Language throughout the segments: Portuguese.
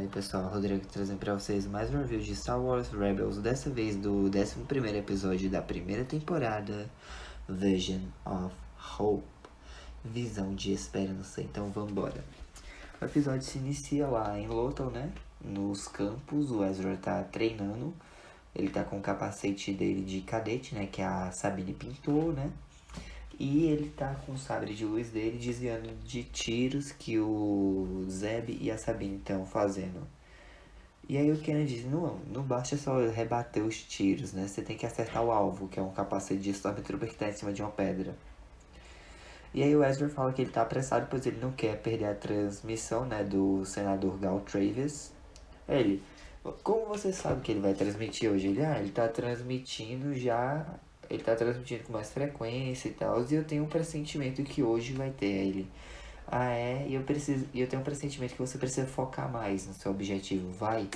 pessoal, Rodrigo trazendo pra vocês mais um review de Star Wars Rebels, dessa vez do 11º episódio da primeira temporada, Vision of Hope, Visão de Esperança. Então vambora. O episódio se inicia lá em Lothal, né, nos campos. O Ezra tá treinando, ele tá com o capacete dele de cadete, né, que a Sabine pintou, né. E ele tá com o sabre de luz dele desviando de tiros que o Zeb e a Sabine estão fazendo. E aí o Kenan diz, não basta só rebater os tiros, né? Você tem que acertar o alvo, que é um capacete de Stormtrooper que tá em cima de uma pedra. E aí o Ezra fala que ele tá apressado, pois ele não quer perder a transmissão, né, do senador Gal Travis. Ele, como você sabe que ele vai transmitir hoje? Ele tá transmitindo já... Ele tá transmitindo com mais frequência e tal, e eu tenho um pressentimento que hoje vai ter. Ele, e eu tenho um pressentimento que você precisa focar mais no seu objetivo, vai.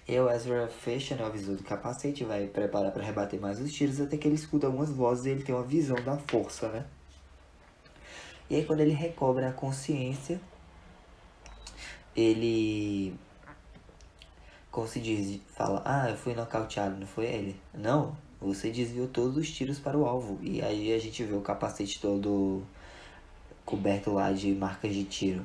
E o Ezra fecha, né, o visor do capacete, vai preparar para rebater mais os tiros, até que ele escuta algumas vozes e ele tem uma visão da força, né. E aí quando ele recobra a consciência, ele... Como se diz, fala, eu fui nocauteado, não foi ele? Não, você desviou todos os tiros para o alvo. E aí a gente vê o capacete todo coberto lá de marcas de tiro.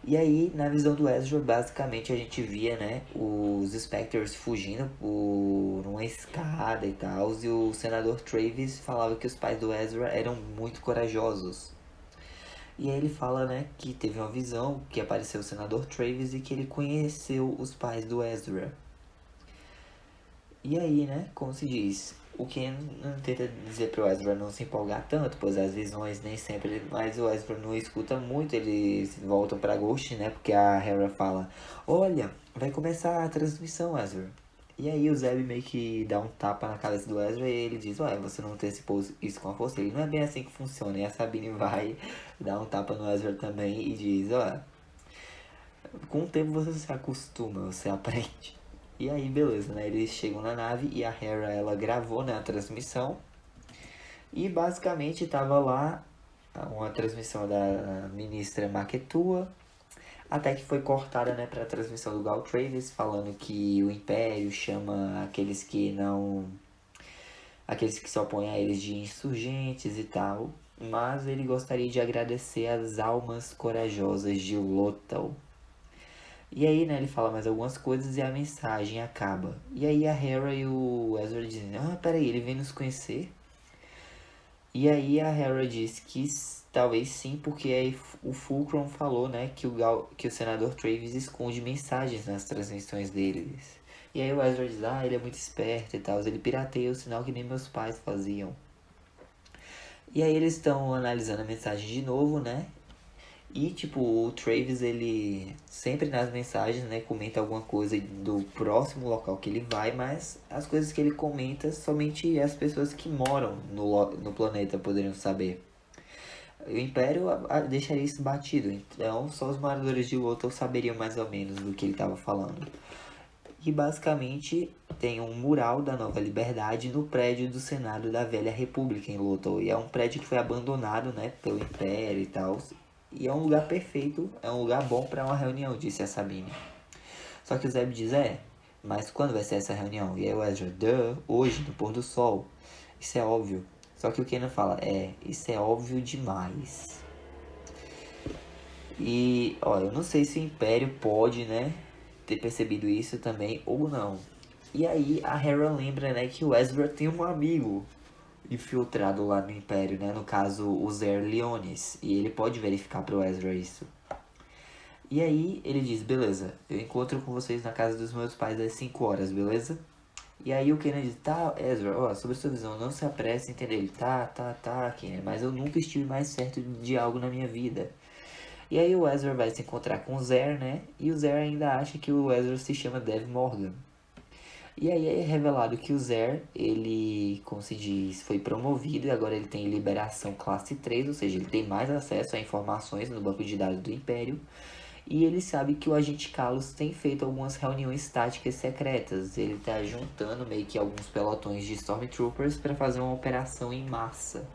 E aí, na visão do Ezra, basicamente a gente via, né, os Spectres fugindo por uma escada e tal. E o senador Travis falava que os pais do Ezra eram muito corajosos. E aí ele fala, né, que teve uma visão, que apareceu o senador Travis e que ele conheceu os pais do Ezra. E aí, né, como se diz, o Ken não tenta dizer pro Ezra não se empolgar tanto, pois as visões nem sempre... Mas o Ezra não escuta muito, eles voltam pra Ghost, né, porque a Hera fala, olha, vai começar a transmissão, Ezra. E aí o Zeb meio que dá um tapa na cabeça do Ezra e ele diz, você não antecipou isso com a força. Ele, não é bem assim que funciona. E a Sabine vai dar um tapa no Ezra também e diz, com o tempo você se acostuma, você aprende. E aí beleza, né, eles chegam na nave e a Hera, ela gravou, né, a transmissão. E basicamente tava lá uma transmissão da ministra Maquetua, até que foi cortada, né, para a transmissão do Gal Travis, falando que o Império chama aqueles que se opõem a eles de insurgentes e tal. Mas ele gostaria de agradecer as almas corajosas de Lothal. E aí, né, ele fala mais algumas coisas e a mensagem acaba. E aí a Hera e o Ezra dizem, peraí, ele vem nos conhecer? E aí a Hera diz que talvez sim, porque aí o Fulcrum falou, né, que o senador Travis esconde mensagens nas transmissões deles. E aí o Ezra diz, ele é muito esperto e tal, ele pirateia o sinal que nem meus pais faziam. E aí eles estão analisando a mensagem de novo, né, e tipo, o Travis, ele sempre nas mensagens, né, comenta alguma coisa do próximo local que ele vai, mas as coisas que ele comenta, somente as pessoas que moram no planeta poderiam saber. O Império deixaria isso batido, então só os moradores de Lothal saberiam mais ou menos do que ele estava falando. E basicamente tem um mural da Nova Liberdade no prédio do Senado da Velha República em Lothal. E é um prédio que foi abandonado, né, pelo Império e tal. E é um lugar perfeito, é um lugar bom para uma reunião, disse a Sabine. Só que o Zeb diz, mas quando vai ser essa reunião? E aí o Ezra, hoje, no pôr do sol. Isso é óbvio. Só que o Kenan fala, isso é óbvio demais. E, eu não sei se o Império pode, né, ter percebido isso também ou não. E aí a Hera lembra, né, que o Ezra tem um amigo infiltrado lá no Império, né, no caso o Zer Leonis. E ele pode verificar pro Ezra isso. E aí ele diz, beleza, eu encontro com vocês na casa dos meus pais às 5 horas, beleza? E aí o Kenan diz, tá, Ezra, sobre sua visão, não se apresse, entendeu? Ele, tá, Kenan, mas eu nunca estive mais certo de algo na minha vida. E aí o Ezra vai se encontrar com o Zer, né? E o Zer ainda acha que o Ezra se chama Dev Morgan. E aí é revelado que o Zer, ele, como se diz, foi promovido e agora ele tem liberação classe 3, ou seja, ele tem mais acesso a informações no banco de dados do Império. E ele sabe que o agente Carlos tem feito algumas reuniões táticas secretas. Ele tá juntando meio que alguns pelotões de Stormtroopers para fazer uma operação em massa.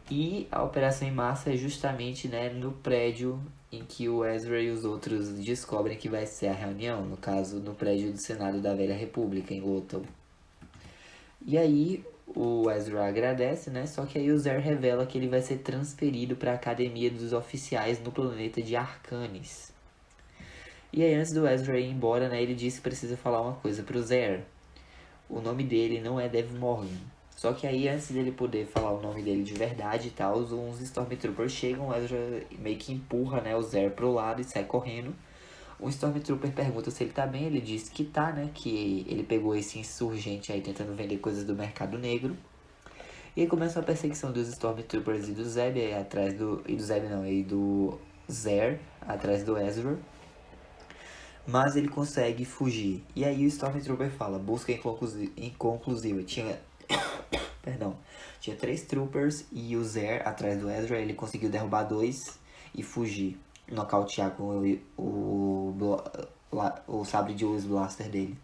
E a operação em massa é justamente, né, no prédio em que o Ezra e os outros descobrem que vai ser a reunião, no caso, no prédio do Senado da Velha República, em Lothal. E aí o Ezra agradece, né? Só que aí o Zer revela que ele vai ser transferido para a Academia dos Oficiais no planeta de Arcanis. E aí antes do Ezra ir embora, né, ele diz que precisa falar uma coisa pro Zer. O nome dele não é Dev Morgan. Só que aí antes dele poder falar o nome dele de verdade e tal, uns Stormtroopers chegam, o Ezra meio que empurra, né, o Zer pro lado e sai correndo. O Stormtrooper pergunta se ele tá bem, ele diz que tá, né? Que ele pegou esse insurgente aí tentando vender coisas do mercado negro. E aí começa a perseguição dos Stormtroopers e do Zeb aí atrás do. E do Zeb não, e do Zer atrás do Ezra. Mas ele consegue fugir. E aí o Stormtrooper fala, busca inconclusiva. Perdão. Tinha 3 troopers e o Zer atrás do Ezra. Ele conseguiu derrubar 2 e fugir. Nocautear com o sabre de luz blaster dele.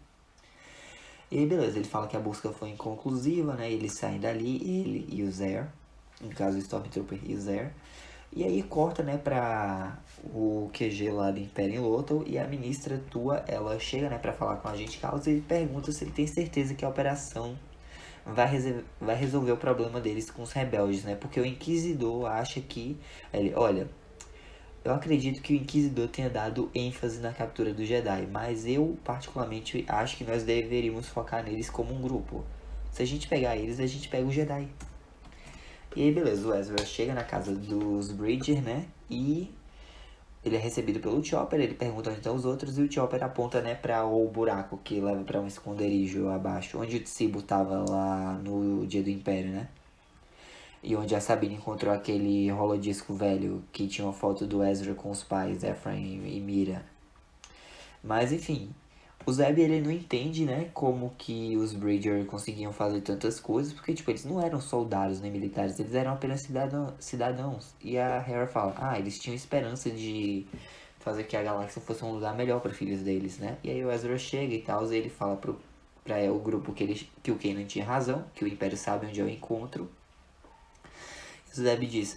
E aí beleza, ele fala que a busca foi inconclusiva, né? Eles saem dali, ele e o Zer. No caso, o Stormtrooper e o Zer. E aí corta, né, pra o QG lá do Império em Lothal. E a ministra Tua, ela chega, né, pra falar com o agente Carlos e pergunta se ele tem certeza que a operação vai resolver o problema deles com os rebeldes, né? Porque o Inquisidor acha que... Ele, olha, eu acredito que o Inquisidor tenha dado ênfase na captura do Jedi, mas eu particularmente acho que nós deveríamos focar neles como um grupo. Se a gente pegar eles, a gente pega o Jedi. E aí beleza, o Ezra chega na casa dos Bridger, né? E ele é recebido pelo Chopper, ele pergunta onde estão os outros e o Chopper aponta, né, para o buraco que leva para um esconderijo abaixo, onde o Tsibo tava lá no dia do Império, né? E onde a Sabine encontrou aquele holodisco velho que tinha uma foto do Ezra com os pais, Ephraim e Mira. Mas enfim, o Zeb ele não entende, né, como que os Bridger conseguiam fazer tantas coisas, porque tipo, eles não eram soldados nem militares, eles eram apenas cidadãos. E a Hera fala, eles tinham esperança de fazer que a galáxia fosse um lugar melhor para filhos deles, né? E aí o Ezra chega e tal, e ele fala pra o grupo que o Kanan tinha razão, que o Império sabe onde é o encontro. E o Zeb diz,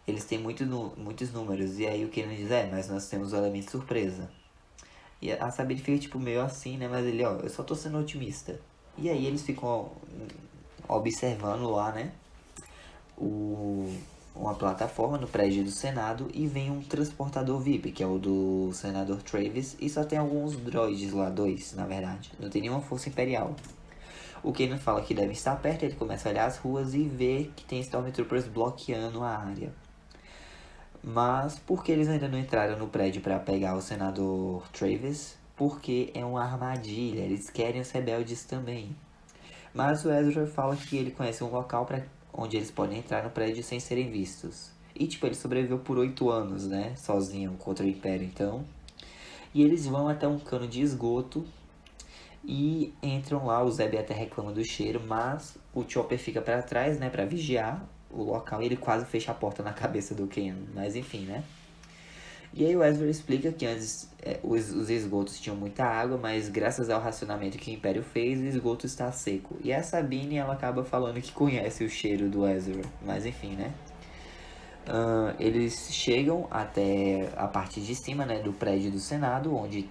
eles têm muitos números, e aí o Kanan diz, mas nós temos o elemento surpresa. E a Sabine fica tipo meio assim, né? Mas ele, eu só tô sendo otimista. E aí eles ficam observando lá, né? Uma plataforma no prédio do Senado e vem um transportador VIP, que é o do senador Travis, e só tem alguns droids lá, 2, na verdade. Não tem nenhuma força imperial. O Kanan fala que deve estar perto, ele começa a olhar as ruas e vê que tem Stormtroopers bloqueando a área. Mas por que eles ainda não entraram no prédio para pegar o senador Travis? Porque é uma armadilha, eles querem os rebeldes também. Mas o Ezra fala que ele conhece um local onde eles podem entrar no prédio sem serem vistos. E tipo, ele sobreviveu por 8 anos, né? Sozinho contra o Império, então. E eles vão até um cano de esgoto e entram lá. O Zeb até reclama do cheiro, mas o Chopper fica para trás, né? Pra vigiar o local e ele quase fecha a porta na cabeça do Kanan. Mas enfim, né? E aí o Ezra explica que antes os esgotos tinham muita água, mas graças ao racionamento que o Império fez, o esgoto está seco. E a Sabine, ela acaba falando que conhece o cheiro do Ezra. Mas enfim, né? Eles chegam até a parte de cima, né, do prédio do Senado, onde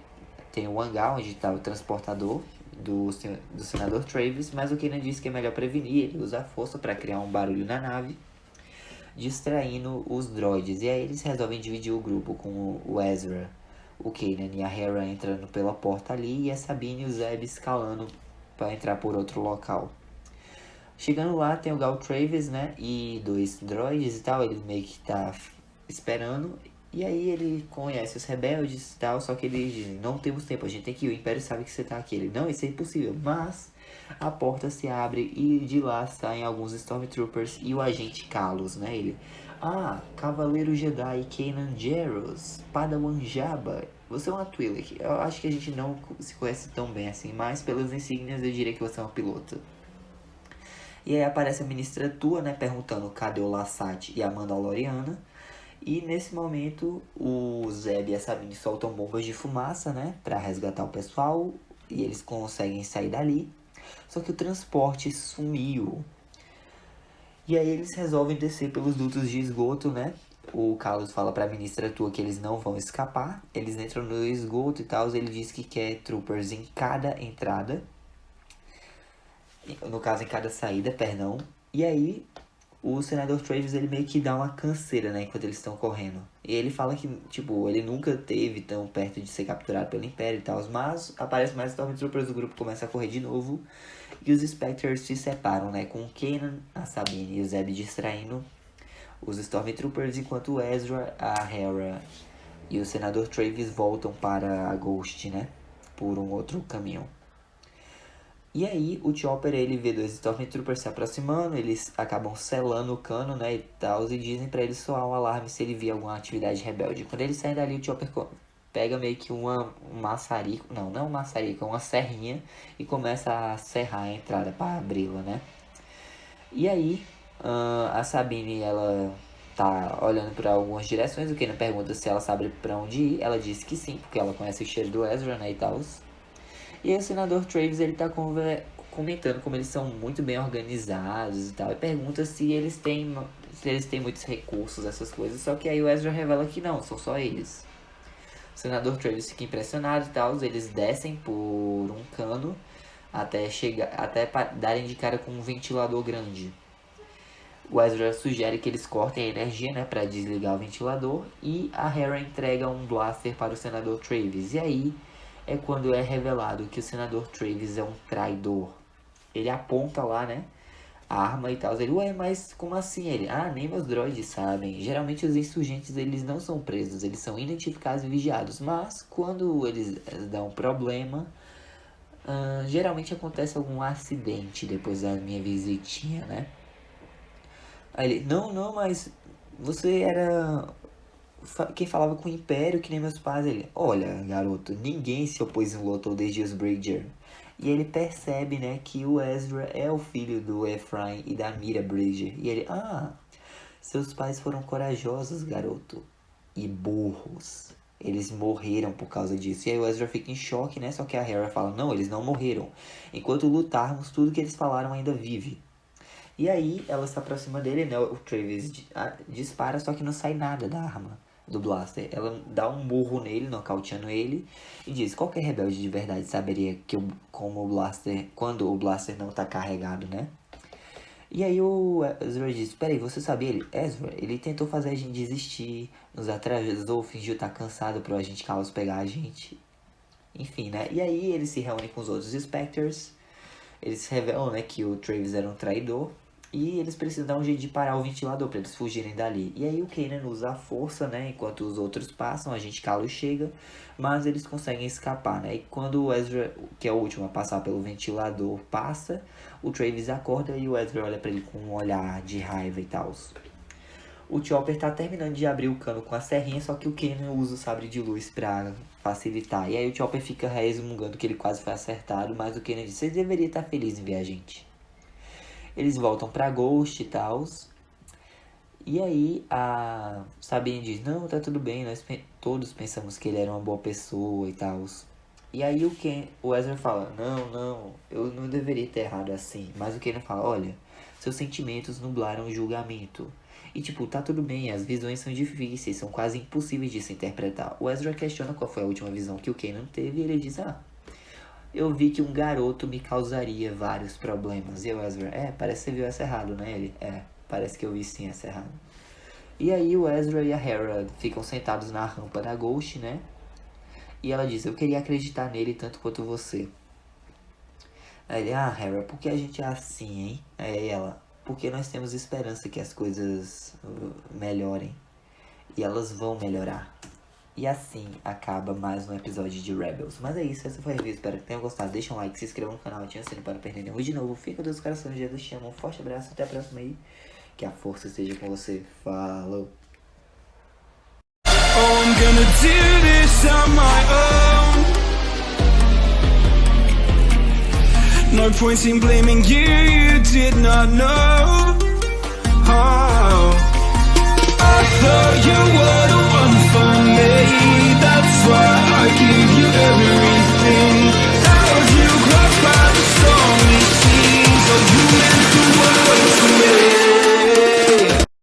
tem o hangar, onde está o transportador do senador Travis, mas o Kanan diz que é melhor prevenir, ele usa a força para criar um barulho na nave, distraindo os droids. E aí eles resolvem dividir o grupo com o Ezra, o Kanan e a Hera entrando pela porta ali e a Sabine e o Zeb escalando para entrar por outro local. Chegando lá tem o Gal Travis, né, e 2 droids e tal, ele meio que tá esperando. E aí ele conhece os rebeldes e tal, só que ele diz, não temos tempo, a gente tem que ir, o Império sabe que você tá aqui. Ele, não, isso é impossível, mas a porta se abre e de lá saem alguns Stormtroopers e o agente Kalos, né, ele... Cavaleiro Jedi Kanan Jarrus, Padawan Jabba, você é uma Twi'lek. Eu acho que a gente não se conhece tão bem assim, mas pelas insígnias eu diria que você é uma pilota. E aí aparece a ministra Tua, né, perguntando cadê o Lassat e a Mandaloriana. E nesse momento o Zeb e a Sabine soltam bombas de fumaça, né, pra resgatar o pessoal. E eles conseguem sair dali. Só que o transporte sumiu. E aí eles resolvem descer pelos dutos de esgoto, né? O Carlos fala pra ministra Tua que eles não vão escapar. Eles entram no esgoto e tal. Ele diz que quer troopers em cada entrada. No caso, em cada saída, perdão. E aí, o senador Travis, ele meio que dá uma canseira, né? Enquanto eles estão correndo. E ele fala que, tipo, ele nunca teve tão perto de ser capturado pelo Império e tal. Mas aparece mais Stormtroopers, o grupo começa a correr de novo. E os Spectres se separam, né? Com o Kanan, a Sabine e o Zeb distraindo os Stormtroopers, enquanto o Ezra, a Hera e o senador Travis voltam para a Ghost, né? Por um outro caminho. E aí, o Chopper, ele vê dois Stormtroopers se aproximando, eles acabam selando o cano, né, e tal, e dizem pra ele soar um alarme se ele vir alguma atividade rebelde. Quando eles saem dali, o Chopper pega meio que um maçarico, não é um maçarico, é uma serrinha, e começa a serrar a entrada para abri-la, né. E aí, a Sabine, ela tá olhando para algumas direções, o Kanan pergunta se ela sabe pra onde ir, ela diz que sim, porque ela conhece o cheiro do Ezra, né, e tal. E aí o senador Travis, ele tá comentando como eles são muito bem organizados e tal, e pergunta se eles têm muitos recursos, essas coisas, só que aí o Ezra revela que não, são só eles. O senador Travis fica impressionado e tal, eles descem por um cano até darem de cara com um ventilador grande. O Ezra sugere que eles cortem a energia, né, para desligar o ventilador, e a Hera entrega um blaster para o senador Travis. E aí é quando é revelado que o senador Travis é um traidor. Ele aponta lá, né, a arma e tal. Ele, ué, mas como assim? Ele, nem meus droids sabem. Geralmente os insurgentes, eles não são presos, eles são identificados e vigiados. Mas quando eles dão problema, geralmente acontece algum acidente depois da minha visitinha, né. Aí ele, não, mas você era quem falava com o Império, que nem meus pais. Ele, olha, garoto, ninguém se opôs em Lothal desde os Bridger. E ele percebe, né, que o Ezra é o filho do Ephraim e da Mira Bridger. E ele, seus pais foram corajosos, garoto, e burros. Eles morreram por causa disso. E aí o Ezra fica em choque, né, só que a Hera fala, não, eles não morreram. Enquanto lutarmos, tudo que eles falaram ainda vive. E aí ela se aproxima dele, né, o Travis dispara, só que não sai nada da arma do blaster. Ela dá um murro nele, nocauteando ele, e diz, qualquer rebelde de verdade saberia que quando o blaster não tá carregado, né? E aí o Ezra diz, peraí, você sabia? Ele, Ezra, ele tentou fazer a gente desistir, nos atrasou, fingiu estar cansado pro agente Carlos pegar a gente. Enfim, né? E aí eles se reúnem com os outros Spectres, eles revelam, né, que o Travis era um traidor, e eles precisam dar um jeito de parar o ventilador para eles fugirem dali. E aí o Kanan usa a força, né? Enquanto os outros passam, a gente Carlos chega. Mas eles conseguem escapar, né? E quando o Ezra, que é o último a passar pelo ventilador, passa, o Travis acorda e o Ezra olha para ele com um olhar de raiva e tal. O Chopper tá terminando de abrir o cano com a serrinha, só que o Kanan usa o sabre de luz para facilitar. E aí o Chopper fica resmungando que ele quase foi acertado, mas o Kanan diz, você deveria estar feliz em ver a gente. Eles voltam pra Ghost e tal. E aí a Sabine diz, não, tá tudo bem, nós todos pensamos que ele era uma boa pessoa e tal. E aí o Ezra fala, não, eu não deveria ter errado assim. Mas o Kanan fala, olha, seus sentimentos nublaram o julgamento. E tipo, tá tudo bem, as visões são difíceis, são quase impossíveis de se interpretar. O Ezra questiona qual foi a última visão que o Kanan teve e ele diz, eu vi que um garoto me causaria vários problemas. E o Ezra, parece que você viu essa errado, né? Ele, parece que eu vi sim essa errado. E aí o Ezra e a Hera ficam sentados na rampa da Ghost, né? E ela diz, eu queria acreditar nele tanto quanto você. Aí ele, Hera, por que a gente é assim, hein? Aí ela, porque nós temos esperança que as coisas melhorem. E elas vão melhorar. E assim acaba mais um episódio de Rebels. Mas é isso, essa foi a review, espero que tenham gostado. Deixa um like, se inscreva no canal, ative o sininho para não perder nenhum. E de novo, fica com Deus, corações, Jesus te ama. Um forte abraço, até a próxima aí. Que a força esteja com você. Falou! Oh, I'm gonna do this on my own. No point in blaming you, you did not know. Oh, I thought you were the one for me. That's why I keep